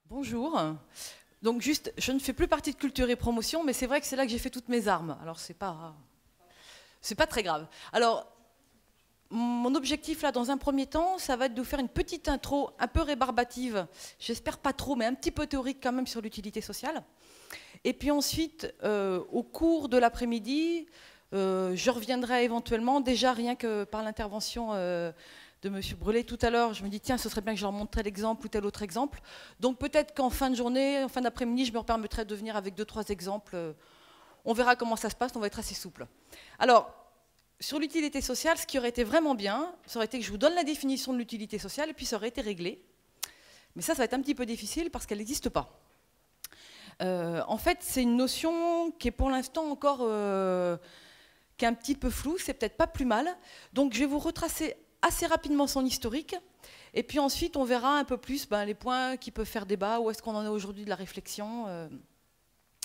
Bonjour. Donc juste, je ne fais plus partie de Culture et Promotion, mais c'est vrai que c'est là que j'ai fait toutes mes armes. Alors c'est pas très grave. Alors mon objectif là, dans un premier temps, ça va être de vous faire une petite intro un peu rébarbative. J'espère pas trop, mais un petit peu théorique quand même sur l'utilité sociale. Et puis ensuite, au cours de l'après-midi, je reviendrai éventuellement, déjà rien que par l'intervention de M. Brelet tout à l'heure, je me dis tiens, ce serait bien que je leur montrerais l'exemple ou tel autre exemple. Donc peut-être qu'en fin de journée, en fin d'après-midi, je me permettrai de venir avec 2-3 exemples. On verra comment ça se passe, on va être assez souple. Alors, sur l'utilité sociale, ce qui aurait été vraiment bien, ça aurait été que je vous donne la définition de l'utilité sociale et puis ça aurait été réglé. Mais ça va être un petit peu difficile parce qu'elle n'existe pas. En fait, c'est une notion qui est pour l'instant encore qui est un petit peu floue, c'est peut-être pas plus mal. Donc je vais vous retracer assez rapidement son historique, et puis ensuite on verra un peu plus les points qui peuvent faire débat, où est-ce qu'on en est aujourd'hui de la réflexion.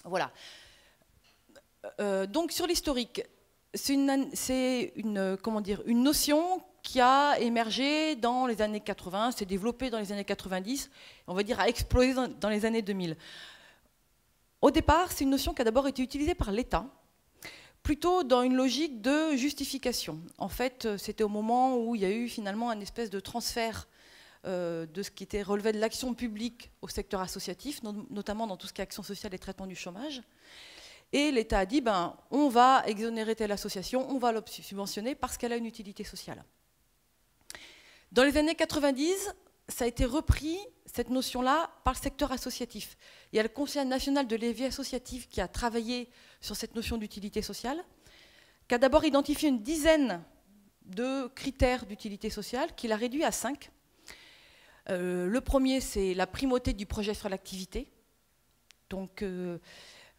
Voilà. Donc sur l'historique, c'est une notion qui a émergé dans les années 80, s'est développée dans les années 90, on va dire a explosé dans les années 2000. Au départ, c'est une notion qui a d'abord été utilisée par l'État, plutôt dans une logique de justification. En fait, c'était au moment où il y a eu finalement un espèce de transfert de ce qui relevait de l'action publique au secteur associatif, notamment dans tout ce qui est action sociale et traitement du chômage. Et l'État a dit, on va exonérer telle association, on va la subventionner parce qu'elle a une utilité sociale. Dans les années 90, ça a été repris, cette notion-là, par le secteur associatif. Il y a le Conseil national de la vie associative qui a travaillé sur cette notion d'utilité sociale, qui a d'abord identifié une dizaine de critères d'utilité sociale, qu'il a réduit à 5. Le premier, c'est la primauté du projet sur l'activité. Donc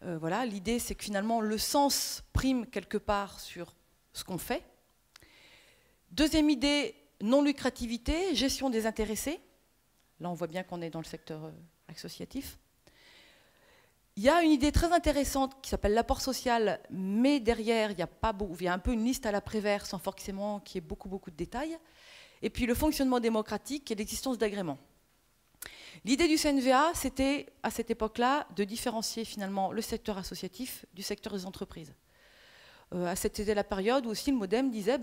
voilà, l'idée, c'est que finalement, le sens prime quelque part sur ce qu'on fait. Deuxième idée, non-lucrativité, gestion des intéressés. Là, on voit bien qu'on est dans le secteur associatif. Il y a une idée très intéressante qui s'appelle l'apport social, mais derrière, il y a un peu une liste à la Prévert, sans forcément qu'il y ait beaucoup de détails. Et puis le fonctionnement démocratique et l'existence d'agréments. L'idée du CNVA, c'était, à cette époque-là, de différencier finalement le secteur associatif du secteur des entreprises. C'était la période où aussi le MoDem disait,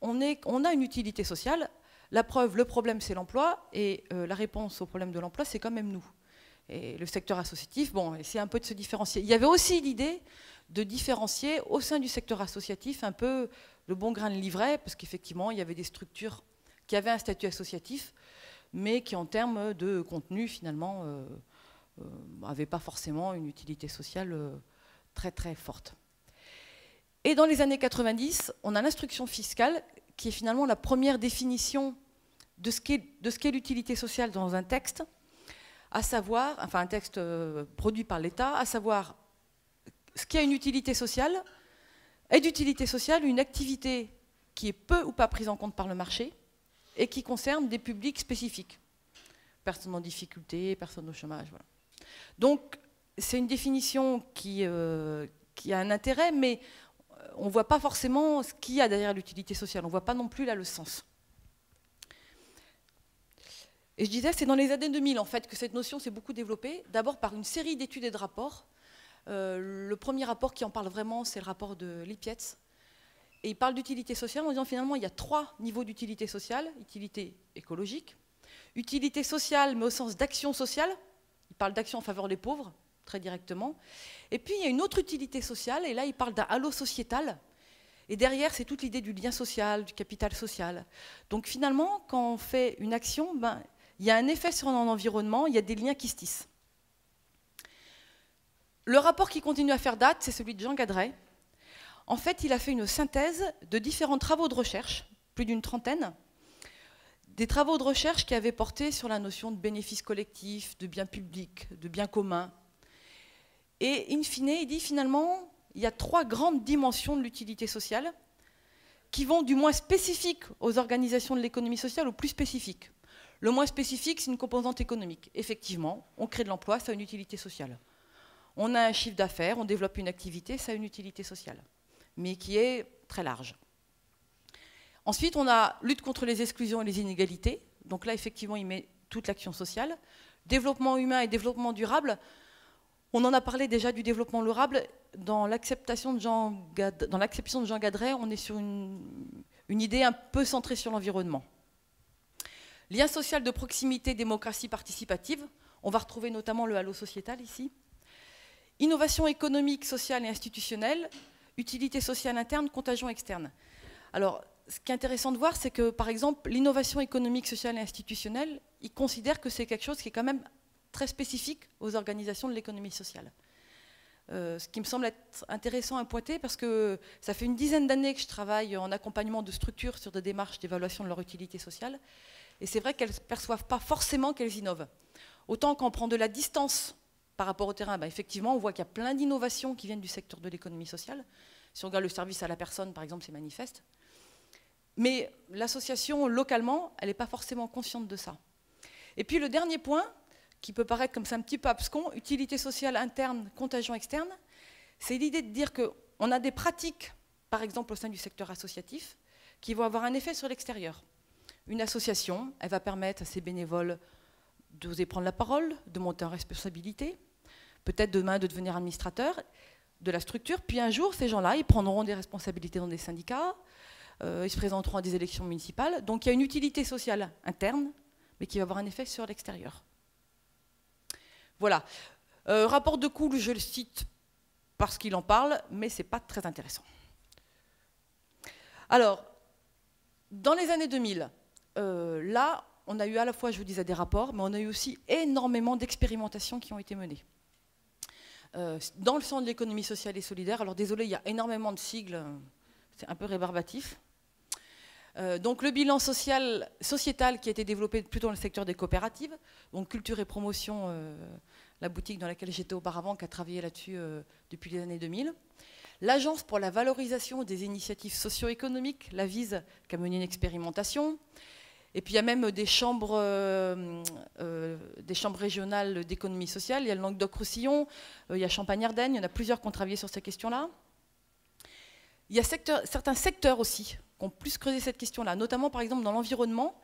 on a une utilité sociale, la preuve, le problème, c'est l'emploi, et la réponse au problème de l'emploi, c'est quand même nous. Et le secteur associatif, essayer un peu de se différencier. Il y avait aussi l'idée de différencier au sein du secteur associatif un peu le bon grain de livret, parce qu'effectivement, il y avait des structures qui avaient un statut associatif, mais qui, en termes de contenu, finalement, n'avaient pas forcément une utilité sociale très forte. Et dans les années 90, on a l'instruction fiscale, qui est finalement la première définition de ce qu'est l'utilité sociale dans un texte, à savoir, enfin un texte produit par l'État, à savoir ce qui a une utilité sociale, est d'utilité sociale une activité qui est peu ou pas prise en compte par le marché et qui concerne des publics spécifiques. Personnes en difficulté, personnes au chômage, voilà. Donc c'est une définition qui a un intérêt, mais on ne voit pas forcément ce qu'il y a derrière l'utilité sociale, on ne voit pas non plus là le sens. Et je disais, c'est dans les années 2000 en fait que cette notion s'est beaucoup développée, d'abord par une série d'études et de rapports. Le premier rapport qui en parle vraiment, c'est le rapport de Lippietz. Et il parle d'utilité sociale en disant finalement il y a 3 niveaux d'utilité sociale, utilité écologique, utilité sociale mais au sens d'action sociale, il parle d'action en faveur des pauvres, très directement. Et puis il y a une autre utilité sociale, et là il parle d'un halo sociétal, et derrière c'est toute l'idée du lien social, du capital social. Donc finalement, quand on fait une action, il y a un effet sur un environnement, il y a des liens qui se tissent. Le rapport qui continue à faire date, c'est celui de Jean Gadret. En fait, il a fait une synthèse de différents travaux de recherche, plus d'une trentaine, des travaux de recherche qui avaient porté sur la notion de bénéfice collectif, de bien public, de bien commun. Et in fine, il dit finalement, il y a 3 grandes dimensions de l'utilité sociale qui vont du moins spécifique aux organisations de l'économie sociale au plus spécifique. Le moins spécifique, c'est une composante économique. Effectivement, on crée de l'emploi, ça a une utilité sociale. On a un chiffre d'affaires, on développe une activité, ça a une utilité sociale, mais qui est très large. Ensuite, on a lutte contre les exclusions et les inégalités. Donc là, effectivement, il met toute l'action sociale. développement humain et développement durable, on en a parlé déjà du développement durable. Dans l'acception de Jean Gadret, on est sur une idée un peu centrée sur l'environnement. Lien social de proximité, démocratie participative. On va retrouver notamment le halo sociétal ici. Innovation économique, sociale et institutionnelle. Utilité sociale interne, contagion externe. Alors, ce qui est intéressant de voir, c'est que, par exemple, l'innovation économique, sociale et institutionnelle, ils considèrent que c'est quelque chose qui est quand même très spécifique aux organisations de l'économie sociale. Ce qui me semble être intéressant à pointer, parce que ça fait une dizaine d'années que je travaille en accompagnement de structures sur des démarches d'évaluation de leur utilité sociale, et c'est vrai qu'elles ne perçoivent pas forcément qu'elles innovent. Autant quand on prend de la distance par rapport au terrain, effectivement, on voit qu'il y a plein d'innovations qui viennent du secteur de l'économie sociale. Si on regarde le service à la personne, par exemple, c'est manifeste. Mais l'association, localement, elle n'est pas forcément consciente de ça. Et puis le dernier point, qui peut paraître comme ça un petit peu abscon, utilité sociale interne, contagion externe, c'est l'idée de dire qu'on a des pratiques, par exemple au sein du secteur associatif, qui vont avoir un effet sur l'extérieur. Une association, elle va permettre à ses bénévoles d'oser prendre la parole, de monter en responsabilité, peut-être demain de devenir administrateur de la structure, puis un jour, ces gens-là, ils prendront des responsabilités dans des syndicats, ils se présenteront à des élections municipales. Donc il y a une utilité sociale interne, mais qui va avoir un effet sur l'extérieur. Voilà. Rapport de Cool, je le cite parce qu'il en parle, mais ce n'est pas très intéressant. Alors, dans les années 2000, là, on a eu à la fois, je vous disais, des rapports, mais on a eu aussi énormément d'expérimentations qui ont été menées. Dans le champ de l'économie sociale et solidaire, alors désolé, il y a énormément de sigles, c'est un peu rébarbatif. Donc le bilan sociétal qui a été développé plutôt dans le secteur des coopératives, donc culture et promotion, la boutique dans laquelle j'étais auparavant, qui a travaillé là-dessus depuis les années 2000. L'Agence pour la valorisation des initiatives socio-économiques, la VISE, qui a mené une expérimentation. Et puis il y a même des chambres régionales d'économie sociale. Il y a le Languedoc-Roussillon, il y a Champagne-Ardenne, il y en a plusieurs qui ont travaillé sur ces questions-là. Il y a certains secteurs aussi qui ont plus creusé cette question-là, notamment par exemple dans l'environnement,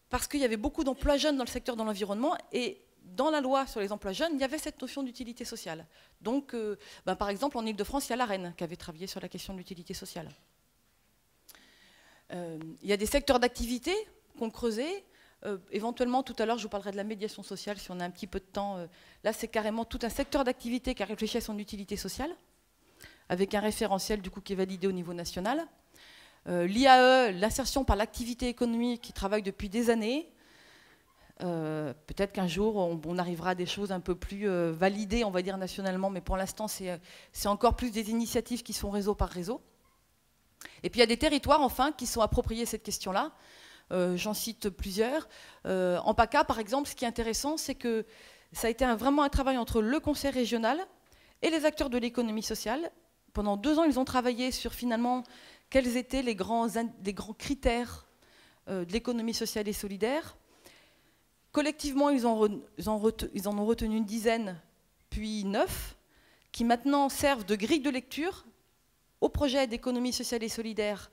parce qu'il y avait beaucoup d'emplois jeunes dans le secteur de l'environnement, et dans la loi sur les emplois jeunes, il y avait cette notion d'utilité sociale. Donc, par exemple, en Ile-de-France, il y a l'AREN qui avait travaillé sur la question de l'utilité sociale. Il y a des secteurs d'activité qu'on creusait. Éventuellement, tout à l'heure, je vous parlerai de la médiation sociale, si on a un petit peu de temps. Là, c'est carrément tout un secteur d'activité qui a réfléchi à son utilité sociale, avec un référentiel du coup qui est validé au niveau national. L'IAE, l'insertion par l'activité économique, qui travaille depuis des années. Peut-être qu'un jour, on arrivera à des choses un peu plus validées, on va dire nationalement, mais pour l'instant, c'est encore plus des initiatives qui sont réseau par réseau. Et puis il y a des territoires, enfin, qui sont appropriés cette question-là. J'en cite plusieurs. En PACA, par exemple, ce qui est intéressant, c'est que ça a été vraiment un travail entre le conseil régional et les acteurs de l'économie sociale. Pendant 2 ans, ils ont travaillé sur finalement quels étaient les grands critères de l'économie sociale et solidaire. Collectivement, ils en ont retenu une dizaine, puis 9, qui maintenant servent de grille de lecture aux projets d'économie sociale et solidaire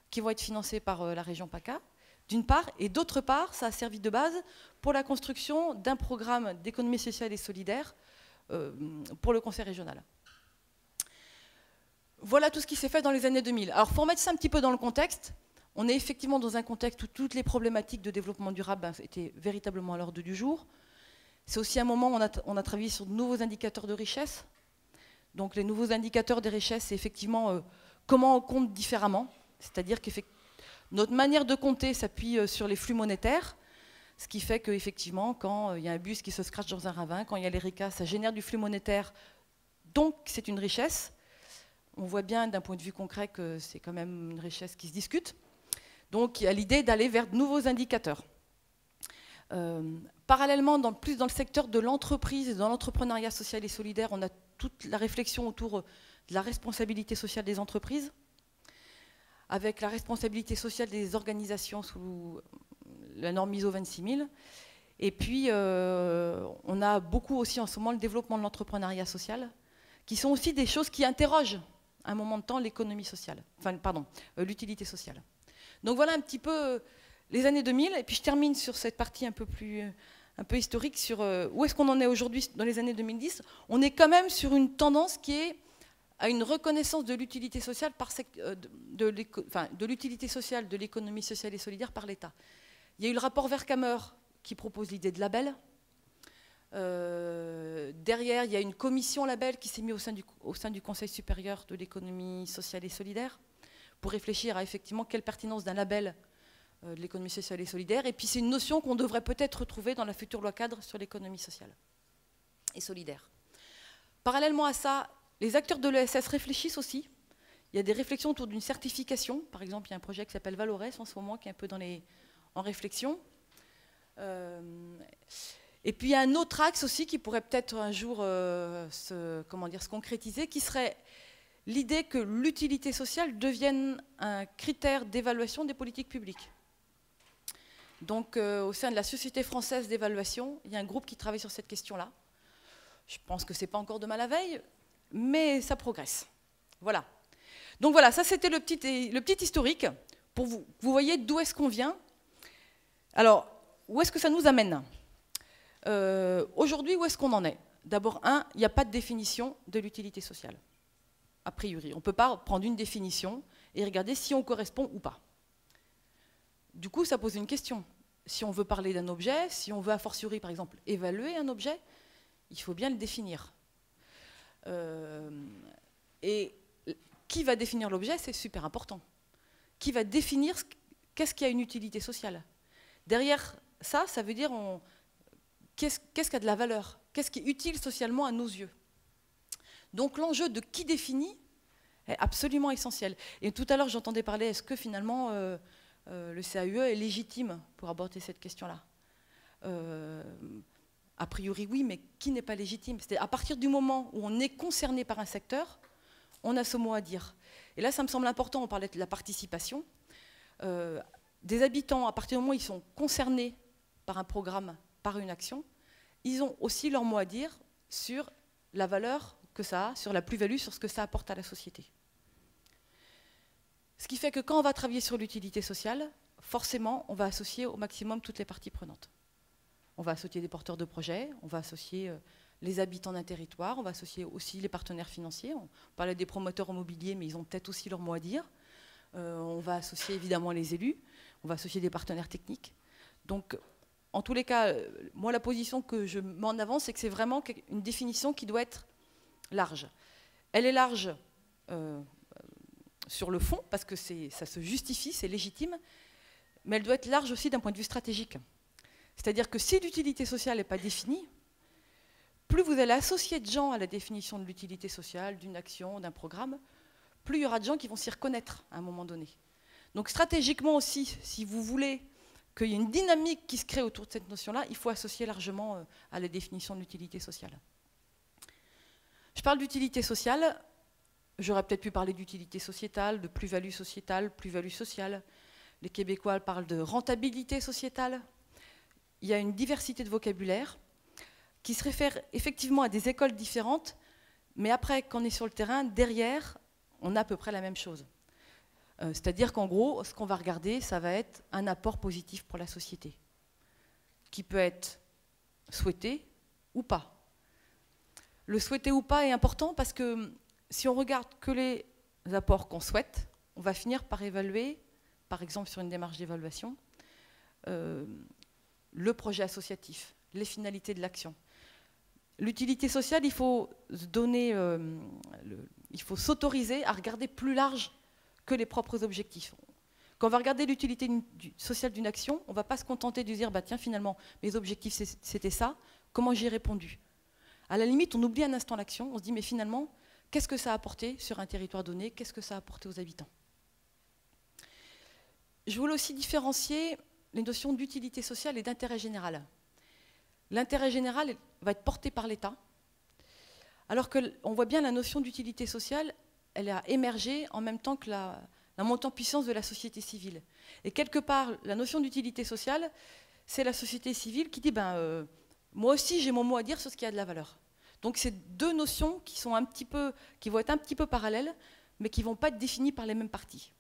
qui vont être financés par la région PACA, d'une part, et d'autre part, ça a servi de base pour la construction d'un programme d'économie sociale et solidaire pour le conseil régional. Voilà tout ce qui s'est fait dans les années 2000. Alors, pour mettre ça un petit peu dans le contexte, on est effectivement dans un contexte où toutes les problématiques de développement durable étaient véritablement à l'ordre du jour. C'est aussi un moment où on a travaillé sur de nouveaux indicateurs de richesse. Donc, les nouveaux indicateurs des richesses, c'est effectivement comment on compte différemment. C'est-à-dire que notre manière de compter s'appuie sur les flux monétaires, ce qui fait qu'effectivement, quand il y a un bus qui se scratche dans un ravin, quand il y a l'ERICA, ça génère du flux monétaire, donc c'est une richesse. On voit bien d'un point de vue concret que c'est quand même une richesse qui se discute. Donc il y a l'idée d'aller vers de nouveaux indicateurs. Parallèlement, plus dans le secteur de l'entreprise et dans l'entrepreneuriat social et solidaire, on a toute la réflexion autour de la responsabilité sociale des entreprises, avec la responsabilité sociale des organisations sous la norme ISO 26000. Et puis, on a beaucoup aussi en ce moment le développement de l'entrepreneuriat social, qui sont aussi des choses qui interrogent à un moment de temps l'économie sociale, enfin, pardon, l'utilité sociale. Donc voilà un petit peu les années 2000, et puis je termine sur cette partie un peu plus un peu historique sur où est-ce qu'on en est aujourd'hui dans les années 2010. On est quand même sur une tendance qui est à une reconnaissance de l'utilité sociale de l'utilité sociale de l'économie sociale et solidaire par l'État. Il y a eu le rapport Vercamer qui propose l'idée de label. Derrière, il y a une commission label qui s'est mise au sein du Conseil supérieur de l'économie sociale et solidaire pour réfléchir à effectivement quelle pertinence d'un label de l'économie sociale et solidaire. Et puis c'est une notion qu'on devrait peut-être retrouver dans la future loi cadre sur l'économie sociale et solidaire. Parallèlement à ça, les acteurs de l'ESS réfléchissent aussi. Il y a des réflexions autour d'une certification. Par exemple, il y a un projet qui s'appelle Valores en ce moment qui est un peu en réflexion. Et puis il y a un autre axe aussi qui pourrait peut-être un jour se concrétiser, qui serait l'idée que l'utilité sociale devienne un critère d'évaluation des politiques publiques. Donc au sein de la Société française d'évaluation, il y a un groupe qui travaille sur cette question-là. Je pense que ce n'est pas encore demain la veille, mais ça progresse. Voilà. Donc voilà, ça c'était le petit historique, pour vous. Vous voyez d'où est-ce qu'on vient. Alors, où est-ce que ça nous amène ? Aujourd'hui, où est-ce qu'on en est ? D'abord, il n'y a pas de définition de l'utilité sociale. A priori, on ne peut pas prendre une définition et regarder si on correspond ou pas. Du coup, ça pose une question. Si on veut parler d'un objet, si on veut a fortiori, par exemple, évaluer un objet, il faut bien le définir. Et qui va définir l'objet, c'est super important. Qui va définir qu'est-ce qui a une utilité sociale ? Derrière ça, ça veut dire qu'est-ce qui a de la valeur ? Qu'est-ce qui est utile socialement à nos yeux ? Donc l'enjeu de qui définit est absolument essentiel. Et tout à l'heure, j'entendais parler, est-ce que finalement le CAUE est légitime pour aborder cette question-là ? A priori, oui, mais qui n'est pas légitime ? C'est à partir du moment où on est concerné par un secteur, on a ce mot à dire. Et là, ça me semble important, on parlait de la participation. Des habitants, à partir du moment où ils sont concernés par un programme, par une action, ils ont aussi leur mot à dire sur la valeur que ça a, sur la plus-value, sur ce que ça apporte à la société. Ce qui fait que quand on va travailler sur l'utilité sociale, forcément, on va associer au maximum toutes les parties prenantes. On va associer des porteurs de projets, on va associer les habitants d'un territoire, on va associer aussi les partenaires financiers. On parlait des promoteurs immobiliers, mais ils ont peut-être aussi leur mot à dire. On va associer évidemment les élus, on va associer des partenaires techniques. Donc, en tous les cas, moi, la position que je mets en avant, c'est que c'est vraiment une définition qui doit être large. Elle est large sur le fond, parce que ça se justifie, c'est légitime, mais elle doit être large aussi d'un point de vue stratégique. C'est-à-dire que si l'utilité sociale n'est pas définie, plus vous allez associer de gens à la définition de l'utilité sociale, d'une action, d'un programme, plus il y aura de gens qui vont s'y reconnaître à un moment donné. Donc stratégiquement aussi, si vous voulez qu'il y ait une dynamique qui se crée autour de cette notion-là, il faut associer largement à la définition de l'utilité sociale. Je parle d'utilité sociale, j'aurais peut-être pu parler d'utilité sociétale, de plus-value sociétale, plus-value sociale. Les Québécois parlent de rentabilité sociétale. Il y a une diversité de vocabulaire qui se réfère effectivement à des écoles différentes, mais après, quand on est sur le terrain, derrière, on a à peu près la même chose. C'est-à-dire qu'en gros, ce qu'on va regarder, ça va être un apport positif pour la société, qui peut être souhaité ou pas. Le souhaiter ou pas est important parce que si on regarde que les apports qu'on souhaite, on va finir par évaluer, par exemple sur une démarche d'évaluation, le projet associatif, les finalités de l'action. L'utilité sociale, il faut s'autoriser à regarder plus large que les propres objectifs. Quand on va regarder l'utilité sociale d'une action, on ne va pas se contenter de dire bah, tiens, finalement, mes objectifs c'était ça, comment j'y ai répondu. À la limite, on oublie un instant l'action, on se dit mais finalement, qu'est-ce que ça a apporté sur un territoire donné, qu'est-ce que ça a apporté aux habitants. Je voulais aussi différencier les notions d'utilité sociale et d'intérêt général. L'intérêt général va être porté par l'État, alors qu'on voit bien la notion d'utilité sociale, elle a émergé en même temps que la montée en puissance de la société civile. Et quelque part, la notion d'utilité sociale, c'est la société civile qui dit ben, moi aussi j'ai mon mot à dire sur ce qui a de la valeur. Donc c'est deux notions qui vont être un petit peu parallèles, mais qui ne vont pas être définies par les mêmes parties.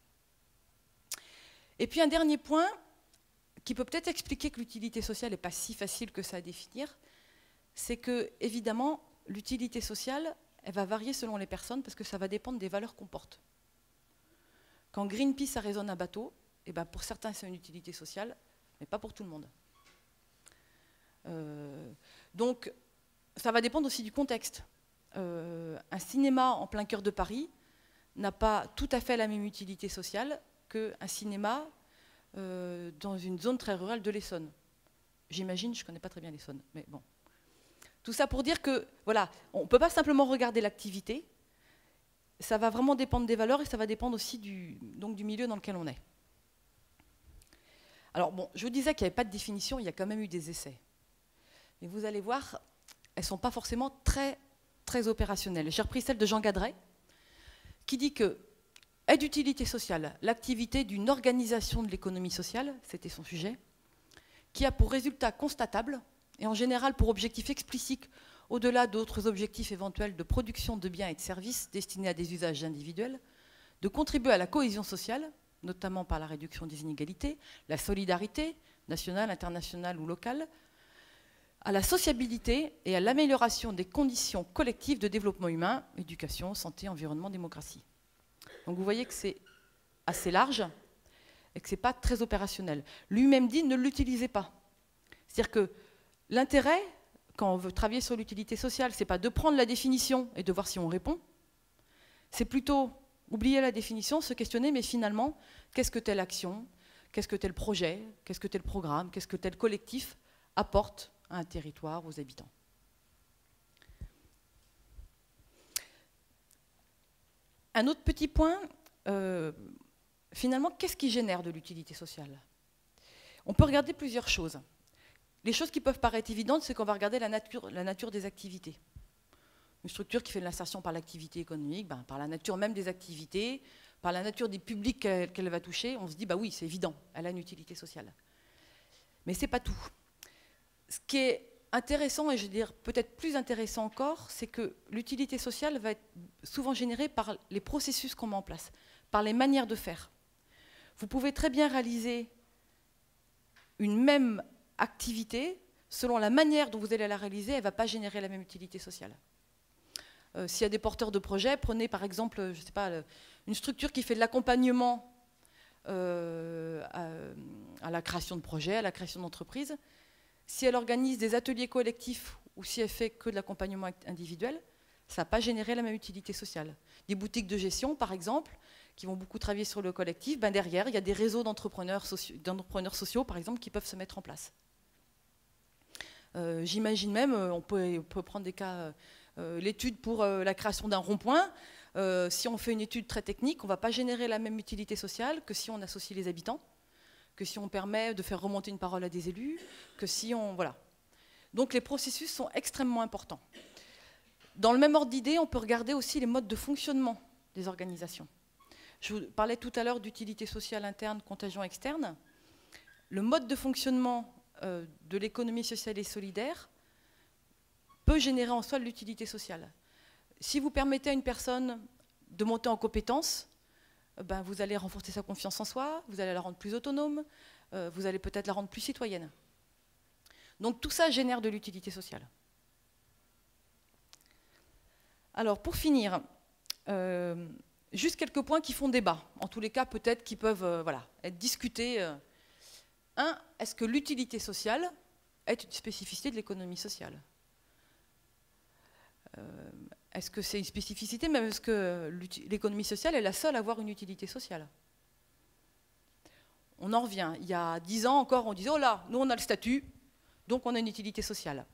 Et puis un dernier point, qui peut peut-être expliquer que l'utilité sociale n'est pas si facile que ça à définir, c'est que, évidemment, l'utilité sociale, elle va varier selon les personnes parce que ça va dépendre des valeurs qu'on porte. Quand Greenpeace arraisonne un bateau, eh ben pour certains, c'est une utilité sociale, mais pas pour tout le monde. Donc, ça va dépendre aussi du contexte. Un cinéma en plein cœur de Paris n'a pas tout à fait la même utilité sociale qu'un cinéma dans une zone très rurale de l'Essonne. J'imagine, je ne connais pas très bien l'Essonne, mais bon. Tout ça pour dire que, voilà, on ne peut pas simplement regarder l'activité, ça va vraiment dépendre des valeurs et ça va dépendre aussi du milieu dans lequel on est. Alors bon, je vous disais qu'il n'y avait pas de définition, il y a quand même eu des essais. Mais vous allez voir, elles ne sont pas forcément très, très opérationnelles. J'ai repris celle de Jean Gadret, qui dit que est d'utilité sociale l'activité d'une organisation de l'économie sociale, c'était son sujet, qui a pour résultat constatable, et en général pour objectif explicite, au-delà d'autres objectifs éventuels de production de biens et de services destinés à des usages individuels, de contribuer à la cohésion sociale, notamment par la réduction des inégalités, la solidarité, nationale, internationale ou locale, à la sociabilité et à l'amélioration des conditions collectives de développement humain, éducation, santé, environnement, démocratie. Donc vous voyez que c'est assez large et que ce n'est pas très opérationnel. Lui-même dit ne l'utilisez pas. C'est-à-dire que l'intérêt, quand on veut travailler sur l'utilité sociale, ce n'est pas de prendre la définition et de voir si on répond, c'est plutôt oublier la définition, se questionner, mais finalement, qu'est-ce que telle action, qu'est-ce que tel projet, qu'est-ce que tel programme, qu'est-ce que tel collectif apporte à un territoire, aux habitants. Un autre petit point, finalement, qu'est-ce qui génère de l'utilité sociale? On peut regarder plusieurs choses. Les choses qui peuvent paraître évidentes, c'est qu'on va regarder la nature des activités. Une structure qui fait de l'insertion par l'activité économique, ben, par la nature même des activités, par la nature des publics qu'elle va toucher, on se dit, bah oui, c'est évident, elle a une utilité sociale. Mais ce n'est pas tout. Ce qui est intéressant, et je veux dire peut-être plus intéressant encore, c'est que l'utilité sociale va être souvent générée par les processus qu'on met en place, par les manières de faire. Vous pouvez très bien réaliser une même activité, selon la manière dont vous allez la réaliser, elle ne va pas générer la même utilité sociale. S'il y a des porteurs de projets, prenez par exemple, je sais pas, une structure qui fait de l'accompagnement à la création de projets, à la création d'entreprises. Si elle organise des ateliers collectifs ou si elle fait que de l'accompagnement individuel, ça ne va pas générer la même utilité sociale. Des boutiques de gestion, par exemple, qui vont beaucoup travailler sur le collectif, ben derrière, il y a des réseaux d'entrepreneurs sociaux, par exemple, qui peuvent se mettre en place. J'imagine même, on peut prendre des cas, l'étude pour la création d'un rond-point. Si on fait une étude très technique, on ne va pas générer la même utilité sociale que si on associe les habitants, que si on permet de faire remonter une parole à des élus, que si on... Voilà. Donc les processus sont extrêmement importants. Dans le même ordre d'idée, on peut regarder aussi les modes de fonctionnement des organisations. Je vous parlais tout à l'heure d'utilité sociale interne, contagion externe. Le mode de fonctionnement de l'économie sociale et solidaire peut générer en soi de l'utilité sociale. Si vous permettez à une personne de monter en compétence, ben vous allez renforcer sa confiance en soi, vous allez la rendre plus autonome, vous allez peut-être la rendre plus citoyenne. Donc tout ça génère de l'utilité sociale. Alors pour finir, juste quelques points qui font débat, en tous les cas peut-être qui peuvent voilà, être discutés. Un, est-ce que l'utilité sociale est une spécificité de l'économie sociale? Est-ce que c'est une spécificité, même est-ce que l'économie sociale est la seule à avoir une utilité sociale? On en revient. Il y a 10 ans encore, on disait, oh là, nous on a le statut, donc on a une utilité sociale.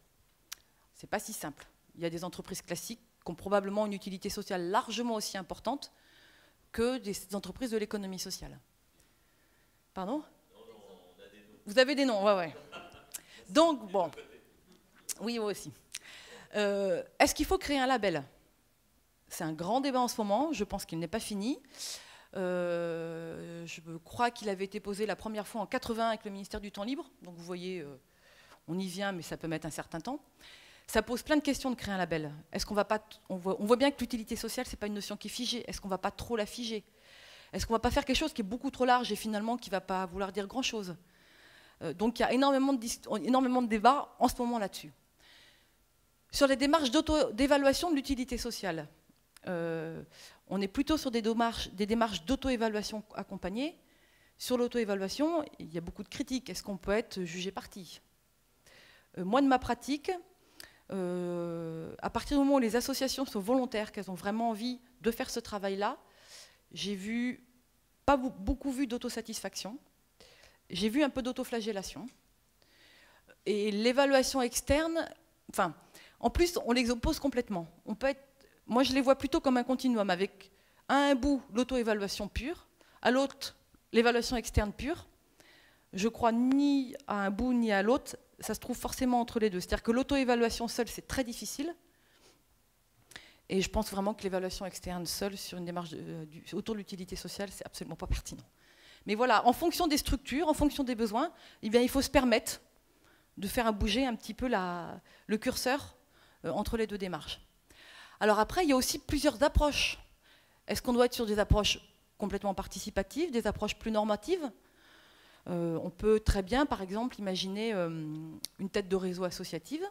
C'est pas si simple. Il y a des entreprises classiques qui ont probablement une utilité sociale largement aussi importante que des entreprises de l'économie sociale. Pardon? Vous avez des noms, ouais. Donc, bon. Oui, moi aussi. Est-ce qu'il faut créer un label? C'est un grand débat en ce moment, je pense qu'il n'est pas fini. Je crois qu'il avait été posé la première fois en 80 avec le ministère du Temps Libre. Donc vous voyez, on y vient, mais ça peut mettre un certain temps. Ça pose plein de questions de créer un label. Est-ce qu'on va pas, on voit bien que l'utilité sociale, ce n'est pas une notion qui est figée. Est-ce qu'on ne va pas trop la figer? Est-ce qu'on ne va pas faire quelque chose qui est beaucoup trop large et finalement qui ne va pas vouloir dire grand-chose? Donc il y a énormément de débats en ce moment là-dessus. Sur les démarches d'évaluation de l'utilité sociale, on est plutôt sur des démarches d'auto-évaluation accompagnées. Sur l'auto-évaluation, il y a beaucoup de critiques. Est-ce qu'on peut être jugé parti? Moi, de ma pratique, à partir du moment où les associations sont volontaires, qu'elles ont vraiment envie de faire ce travail-là, j'ai pas beaucoup vu d'autosatisfaction. J'ai vu un peu d'autoflagellation. Et l'évaluation externe, enfin, en plus, on les oppose complètement. Moi, je les vois plutôt comme un continuum, avec à un bout l'auto-évaluation pure, à l'autre l'évaluation externe pure. Je crois ni à un bout ni à l'autre, ça se trouve forcément entre les deux. C'est-à-dire que l'auto-évaluation seule, c'est très difficile. Et je pense vraiment que l'évaluation externe seule sur une démarche autour de l'utilité sociale, c'est absolument pas pertinent. Mais voilà, en fonction des structures, en fonction des besoins, eh bien, il faut se permettre de faire bouger un petit peu le curseur entre les deux démarches. Alors après, il y a aussi plusieurs approches. Est-ce qu'on doit être sur des approches complètement participatives, des approches plus normatives? On peut très bien, par exemple, imaginer une tête de réseau associative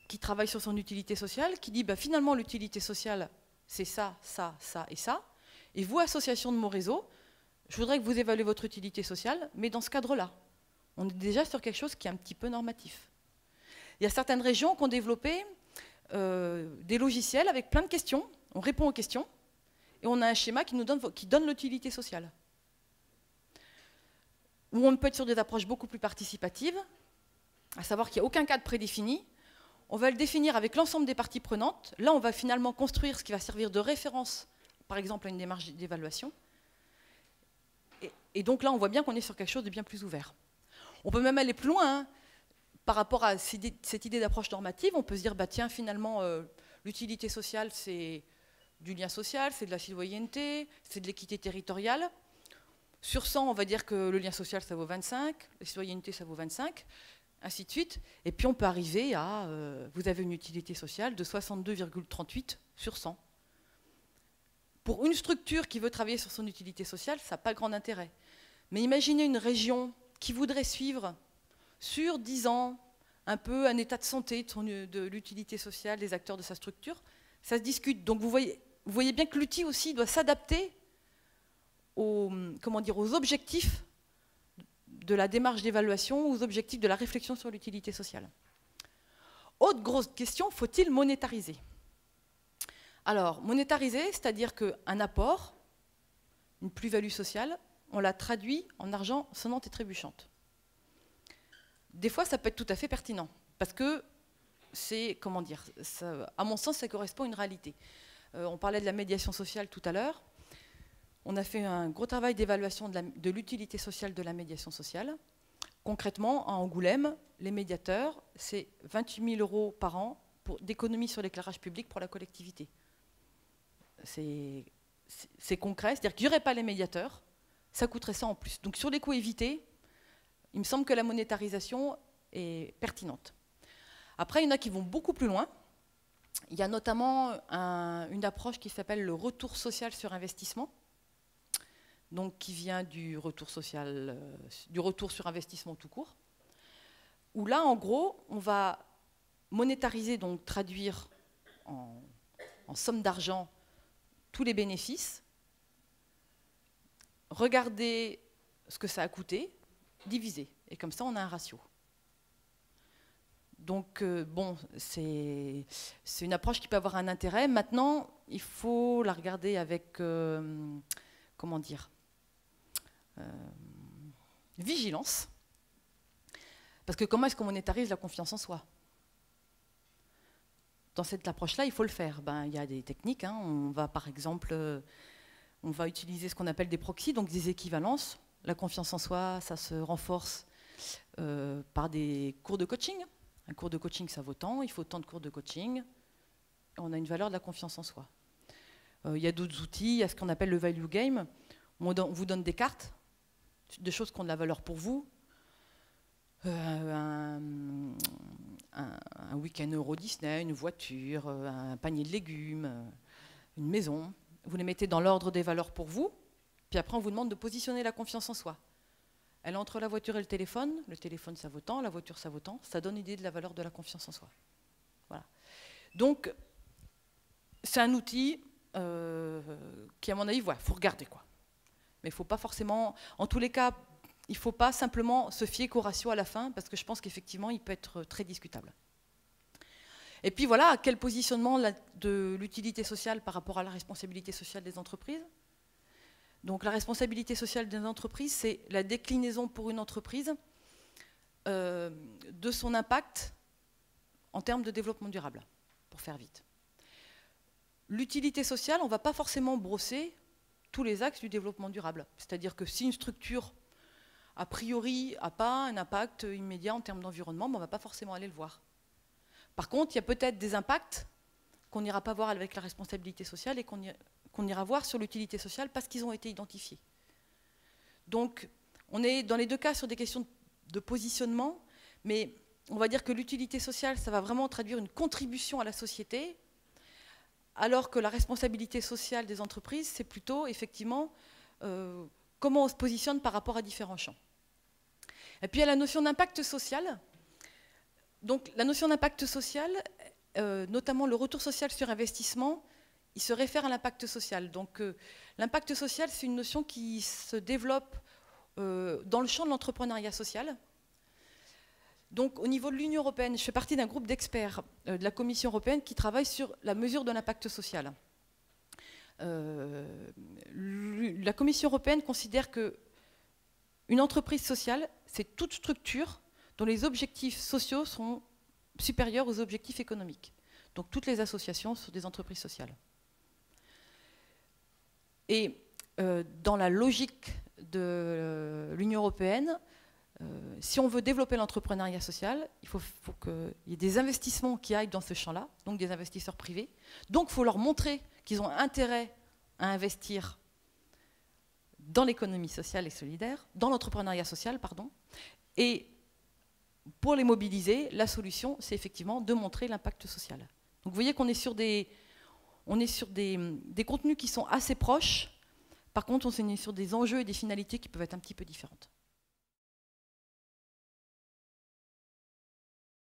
qui travaille sur son utilité sociale, qui dit bah, finalement l'utilité sociale, c'est ça, ça, ça et ça. Et vous, association de mon réseau, je voudrais que vous évaluez votre utilité sociale, mais dans ce cadre-là. On est déjà sur quelque chose qui est un petit peu normatif. Il y a certaines régions qui ont développé des logiciels avec plein de questions. On répond aux questions et on a un schéma qui donne l'utilité sociale. Ou on peut être sur des approches beaucoup plus participatives, à savoir qu'il n'y a aucun cadre prédéfini. On va le définir avec l'ensemble des parties prenantes. Là, on va finalement construire ce qui va servir de référence, par exemple, à une démarche d'évaluation. Et donc là, on voit bien qu'on est sur quelque chose de bien plus ouvert. On peut même aller plus loin, hein. Par rapport à cette idée d'approche normative, on peut se dire, bah, tiens, finalement, l'utilité sociale, c'est du lien social, c'est de la citoyenneté, c'est de l'équité territoriale. Sur 100, on va dire que le lien social, ça vaut 25, la citoyenneté, ça vaut 25, ainsi de suite. Et puis on peut arriver à, vous avez une utilité sociale de 62,38 sur 100. Pour une structure qui veut travailler sur son utilité sociale, ça n'a pas grand intérêt. Mais imaginez une région qui voudrait suivre sur 10 ans un peu un état de santé de l'utilité sociale des acteurs de sa structure, ça se discute. Donc vous voyez bien que l'outil aussi doit s'adapter aux objectifs de la démarche d'évaluation, aux objectifs de la réflexion sur l'utilité sociale. Autre grosse question, faut-il monétariser? Alors, monétariser, c'est-à-dire qu'un apport, une plus-value sociale, on la traduit en argent sonnant et trébuchante. Des fois, ça peut être tout à fait pertinent, parce que c'est, à mon sens, ça correspond à une réalité. On parlait de la médiation sociale tout à l'heure. On a fait un gros travail d'évaluation de l'utilité sociale de la médiation sociale. Concrètement, à Angoulême, les médiateurs, c'est 28 000 € par an d'économie sur l'éclairage public pour la collectivité. C'est concret, c'est-à-dire qu'il n'y aurait pas les médiateurs, ça coûterait ça en plus. Donc sur les coûts évités, il me semble que la monétarisation est pertinente. Après, il y en a qui vont beaucoup plus loin. Il y a notamment une approche qui s'appelle le retour social sur investissement, donc qui vient du retour social, du retour sur investissement tout court, où là, en gros, on va monétariser, donc traduire en somme d'argent tous les bénéfices, regarder ce que ça a coûté, diviser. Et comme ça, on a un ratio. Donc, bon, c'est une approche qui peut avoir un intérêt. Maintenant, il faut la regarder avec, vigilance. Parce que comment est-ce qu'on monétarise la confiance en soi? Dans cette approche-là, il faut le faire. Ben, il y a des techniques. Hein. On va, par exemple, on va utiliser ce qu'on appelle des proxys, donc des équivalences. La confiance en soi, ça se renforce par des cours de coaching. Un cours de coaching, ça vaut tant, il faut tant de cours de coaching. On a une valeur de la confiance en soi. Il y a d'autres outils, il y a ce qu'on appelle le value game. On vous donne des cartes, de choses qui ont de la valeur pour vous. Un week-end Euro Disney, une voiture, un panier de légumes, une maison. Vous les mettez dans l'ordre des valeurs pour vous, puis après on vous demande de positionner la confiance en soi. Elle est entre la voiture et le téléphone ça vaut tant, la voiture ça vaut tant, ça donne idée de la valeur de la confiance en soi. Voilà. Donc, c'est un outil qui, à mon avis, voilà, faut regarder, quoi. Mais il ne faut pas forcément, en tous les cas, il ne faut pas simplement se fier qu'au ratio à la fin, parce que je pense qu'effectivement, il peut être très discutable. Et puis voilà, quel positionnement de l'utilité sociale par rapport à la responsabilité sociale des entreprises. Donc la responsabilité sociale des entreprises, c'est la déclinaison pour une entreprise de son impact en termes de développement durable, pour faire vite. L'utilité sociale, on ne va pas forcément brosser tous les axes du développement durable. C'est-à-dire que si une structure, a priori, n'a pas un impact immédiat en termes d'environnement, on ne va pas forcément aller le voir. Par contre, il y a peut-être des impacts qu'on n'ira pas voir avec la responsabilité sociale et qu'on ira voir sur l'utilité sociale parce qu'ils ont été identifiés. Donc, on est dans les deux cas sur des questions de positionnement, mais on va dire que l'utilité sociale, ça va vraiment traduire une contribution à la société, alors que la responsabilité sociale des entreprises, c'est plutôt, effectivement, comment on se positionne par rapport à différents champs. Et puis, il y a la notion d'impact social. Donc, la notion d'impact social, notamment le retour social sur investissement, il se réfère à l'impact social. Donc, l'impact social, c'est une notion qui se développe dans le champ de l'entrepreneuriat social. Donc, au niveau de l'Union européenne, je fais partie d'un groupe d'experts de la Commission européenne qui travaille sur la mesure de l'impact social. La Commission européenne considère qu'une entreprise sociale, c'est toute structure dont les objectifs sociaux sont supérieurs aux objectifs économiques. Donc, toutes les associations sont des entreprises sociales. Et dans la logique de l'Union européenne, si on veut développer l'entrepreneuriat social, il faut qu'il y ait des investissements qui aillent dans ce champ-là, donc des investisseurs privés. Donc, il faut leur montrer qu'ils ont intérêt à investir dans l'économie sociale et solidaire, dans l'entrepreneuriat social, pardon. Et pour les mobiliser, la solution, c'est effectivement de montrer l'impact social. Donc, vous voyez qu'on est sur des contenus qui sont assez proches. Par contre, on est sur des enjeux et des finalités qui peuvent être un petit peu différentes.